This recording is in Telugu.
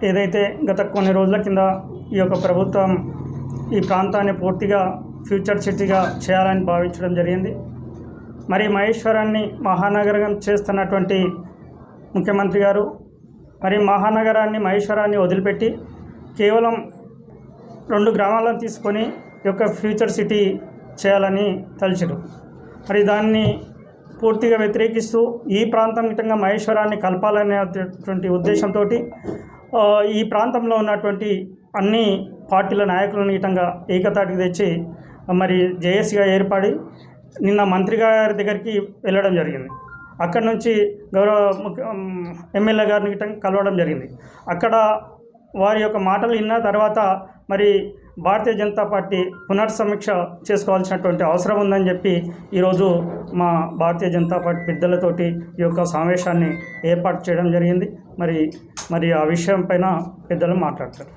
ఏదైతే గత కొన్ని రోజుల కింద ఈ యొక్క ప్రభుత్వం ఈ ప్రాంతాన్ని పూర్తిగా ఫ్యూచర్ సిటీగా చేయాలని భావించడం జరిగింది. మరి మహేశ్వరాన్ని మహానగరం చేస్తున్నటువంటి ముఖ్యమంత్రి గారు మరి మహేశ్వరాన్ని వదిలిపెట్టి కేవలం 2 గ్రామాలను తీసుకొని ఈ యొక్క ఫ్యూచర్ సిటీ చేయాలని తలిచారు. మరి దాన్ని పూర్తిగా వ్యతిరేకిస్తూ ఈ ప్రాంతం గిట్టంగా మహేశ్వరాన్ని కలపాలనేటువంటి ఉద్దేశంతో ఈ ప్రాంతంలో ఉన్నటువంటి అన్ని పార్టీల నాయకులను గిట్టంగా ఏకతాటికి తెచ్చి మరి జేఏసీగా ఏర్పడి నిన్న మంత్రి గారి దగ్గరికి వెళ్ళడం జరిగింది. అక్కడి నుంచి గౌరవ ఎమ్మెల్యే గారిని గిట్టంగా కలవడం జరిగింది. అక్కడ వారి యొక్క మాటలు విన్న తర్వాత మరి భారతీయ జనతా పార్టీ పునర్సమీక్ష చేసుకోవాల్సినటువంటి అవసరం ఉందని చెప్పి ఈరోజు మా భారతీయ జనతా పార్టీ పెద్దలతోటి ఈ యొక్క సమావేశాన్ని ఏర్పాటు చేయడం జరిగింది. మరి ఆ విషయం పైన పెద్దలు మాట్లాడతారు.